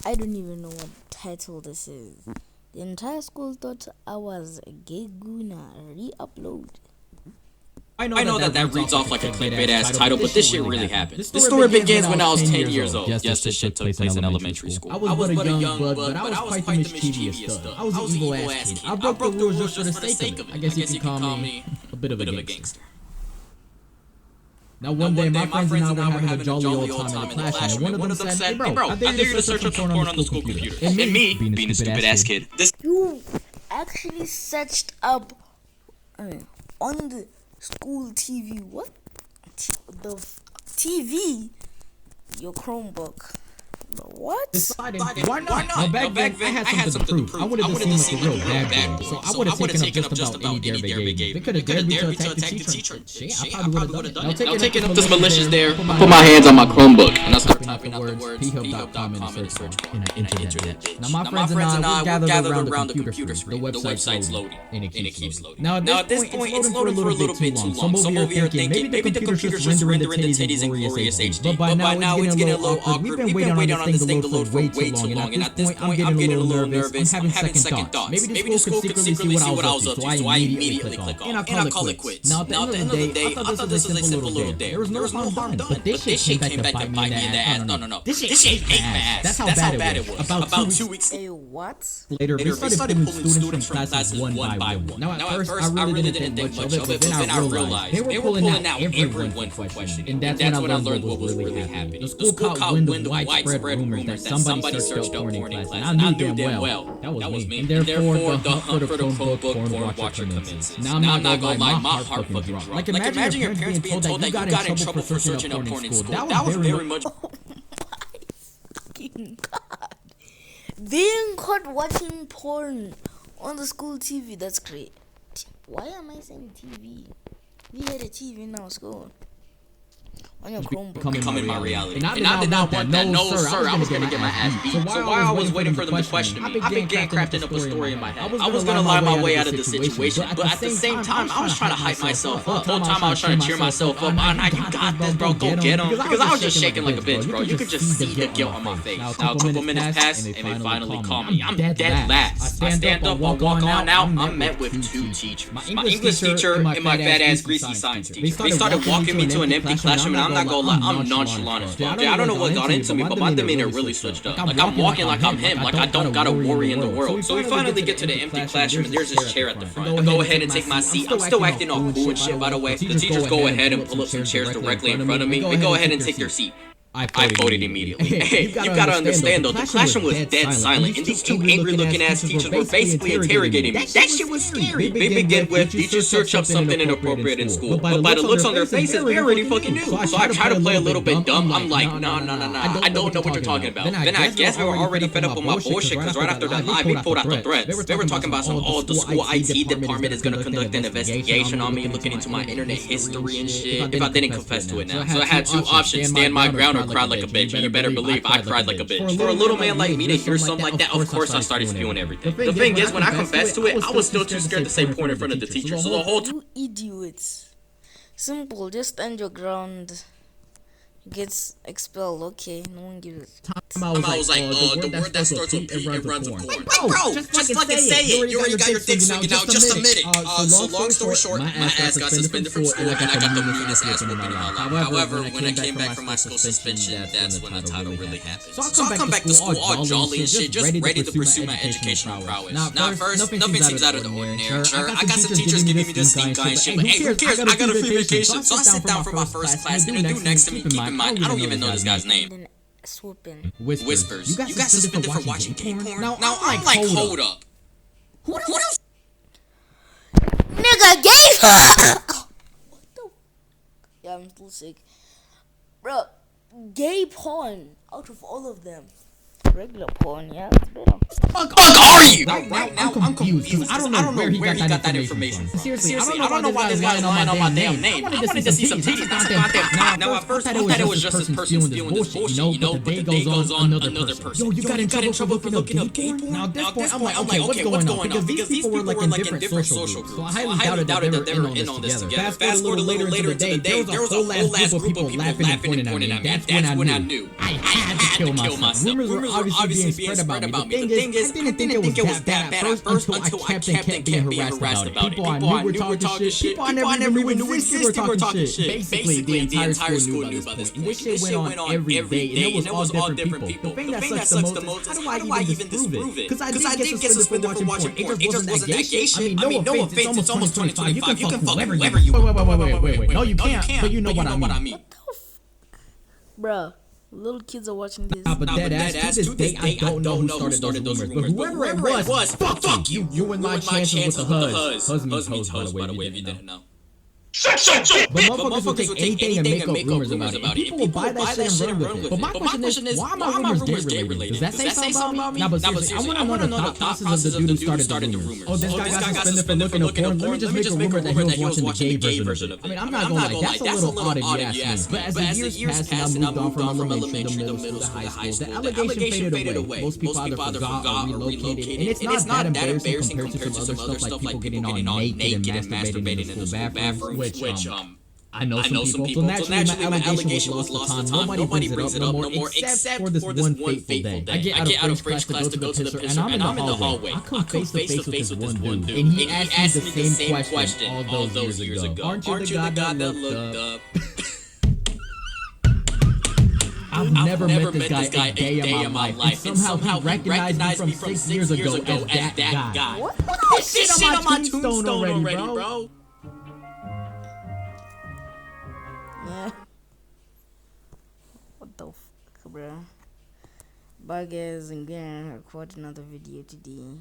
I don't even know what title this is. The entire school thought I was a gay gooner. Re-upload. I know that reads off like a clickbait-ass title, but this shit really happened. This story begins when I was 10 years old. Yes, this shit took place in elementary school. I was but a young bug, but I was quite the mischievous thug. I was an evil-ass kid. I broke the rules just for the sake of it. I guess you can call me a bit of a gangster. Now one day, my friends and I were having a jolly old time in the classroom, and one of them said, "Hey bro, I dare you to search up some porn on the school computer." And me, being a stupid-ass kid. You actually searched up on the school TV. What? The TV? Your Chromebook. What? Decided, why not? Now back then, I had something to prove. I wanted to seem like a real bad boy, so I would have taken up just about any dare they gave me. They could have dared me to attack the teacher. Shit, I probably would have done it. Now taking up this malicious dare, I put my hands on my Chromebook, and I started typing out the words phub.com in the search bar, and I entered that. Now my friends and I, we gathered around the computer screen. The website's loading, and it keeps loading. Now at this point, it's loading for a little bit too long. Some of you are thinking, maybe the computer's just rendering the titties in glorious HD. But by now, it's getting a little awkward. We've been waiting on this thing to load for way too long, and at this point, I'm getting a little nervous. I'm having second thoughts. Maybe the school could secretly see what I was up to, so I immediately click off, and I call it quits. Now, at the end of the day, I thought this was a simple little dare. There was no harm done, but this shit came back to bite me in the ass. No. This shit ate my ass. That's how bad it was. About 2 weeks what? later, we started pulling students from classes one by one. Now, at first, I really didn't think much of it, but then I realized they were pulling out everyone for questioning, and that's when I learned what was really happening. The school caught wind of widespread rumors that somebody searched up porn in class, and I knew damn well that was me. And therefore, the hunt for the Chromebook porn watcher commences. Now, I'm not gonna lie, my heart fucking dropped. Like, imagine your parents being told that you got in trouble for searching up porn in school. That was very much... Oh my fucking god. Being caught watching porn on the school TV, that's great. Why am I saying TV? We had a TV in our school. On your Chromebook. Becoming my reality. And I did not want that. No, sir. I was gonna get my ass beat. So while I was waiting for them to question me, I began crafting up a story in my head. I was gonna lie my way out of the situation, but at the same time, I was trying to hype myself up. The whole time I was trying to cheer myself up. You got this, bro. Go get him. Because I was just shaking like a bitch, bro. You could just see the guilt on my face. Now a couple minutes pass, and they finally call me. I'm dead last. I stand up, I walk on out. I'm met with 2 teachers. My English teacher and my fat ass greasy science teacher. They started walking me to an empty classroom, and I'm not gonna lie, I'm nonchalant as fuck. I don't know what got into me, but my demeanor really switched up. Like, I'm walking like I'm him, like I don't got a worry in the world. So we finally get to the empty classroom, and there's this chair at the front. I go ahead and take my seat. I'm still acting all cool and shit, by the way. The teachers go ahead and pull up some chairs directly in front of me. They go ahead and take your seat. I voted immediately. Hey, you gotta understand though, the classroom was dead silent, and these 2 angry-looking ass teachers were basically interrogating me. That shit was scary. They begin with, "Did you search up something inappropriate in school?" But by the looks on their faces, they already fucking knew. So I try to play a little bit dumb. I'm like, nah, I don't know what you're talking about. Then I guess they were already fed up with my bullshit, because right after that live, we pulled out the threads. They were talking about the school IT department is gonna conduct an investigation on me, looking into my internet history and shit, if I didn't confess to it now. So I had 2 options, stand my ground or cry like a bitch. You better believe I cried like a bitch. For a little man like me to hear something like that, of course I started spewing everything. The thing is, when I confessed to it, I was still too scared to say porn in front of the teacher. So the whole you idiots. Simple, just stand your ground. Gets expelled, okay? No one gives it. I was like, the word that starts with P, it runs with porn. Bro, just fucking say it. You already got your dick swinging out, just admit it. So long story short, my ass got suspended from school, and I got the meanest ass whooping in my life. However, when I came back from my school suspension, that's when the title really happened. So I come back to school all jolly and shit, just ready to pursue my educational prowess. Now, first, nothing seems out of the ordinary. Sure, I got some teachers giving me this stink eye and shit, but hey, who cares? I got a free vacation. So I sit down for my first class, and the dude next to me, keep in mind, I don't even know this guy's name. Swooping. Whispers. You got suspended for watching gay porn? Now I'm like, hold up. Who else? Nigga, gay. What the? Yeah, I'm still sick, bro. Gay porn out of all of them. Regular porn, yeah, it's better. Fuck are you? Now I'm confused. I don't know where he got that information from. Seriously, I don't know why this guy's lying on my damn name. I wanted to see some titties. Now at first I thought it was just this person spewing this bullshit, you know, but the day goes on, another person. Yo, you got in trouble for looking up gay porn? Now at this point, I'm like, okay, what's going on? Because these people were like in different social groups. So I highly doubted that they were in on this together. Fast forward a little later into the day, there was a whole ass group of people laughing and pointing at me. That's when I knew I had to kill myself. Rumors were obviously being spread about me. The thing is, I didn't think it was that bad at first until I kept being harassed about it. People I knew were talking shit. People I never even knew existed were talking shit. Basically, the entire school knew about this point. And this shit went on every day, and it was all different people. The thing that sucks the most is, how do I even disprove it? Because I did get suspended for watching porn. It just wasn't that gay shit. I mean, no offense, it's almost 2025. You can fuck whoever you want. Wait. No, you can't. But you know what I mean. What the Bruh, little kids are watching this. But dead ass, to this day, I don't know who started those rumors. But whoever it was, fuck you. You and my chances with the huzz means hoes, by the way, if you didn't know. Shut. But motherfuckers will take anything and make up rumors about it. People will buy that shit and run with it. But my question is, why are my rumors gay related? Does that say something about me? Nah, but seriously, I want to know the thought process of the dude who started the rumors. Oh, this guy got suspended for looking at porn. Let me just make a rumor that he was watching the gay version of it. I mean, I'm not gonna lie, that's a little odd if you ask me. But as the years passed and I moved on from elementary to middle school to high school, the allegation faded away. Most people either forgot or relocated. And it's not that embarrassing compared to some other stuff like people getting all naked and masturbating in the school bathroom, which I know some people. So naturally, my allegation was lost to time. Nobody brings it up no more, except for this one fateful day. I get out of French class to go to the pisser, and I'm in the hallway. I come face to face with this one dude, and he asked me the same question all those years ago. Aren't you the guy that looked up? I've never met this guy a day in my life, and somehow he recognized me from 6 years ago as that guy. What? This shit on my tombstone already, bro. Yeah. What the fuck, bro? Bye guys, I'm gonna record another video today.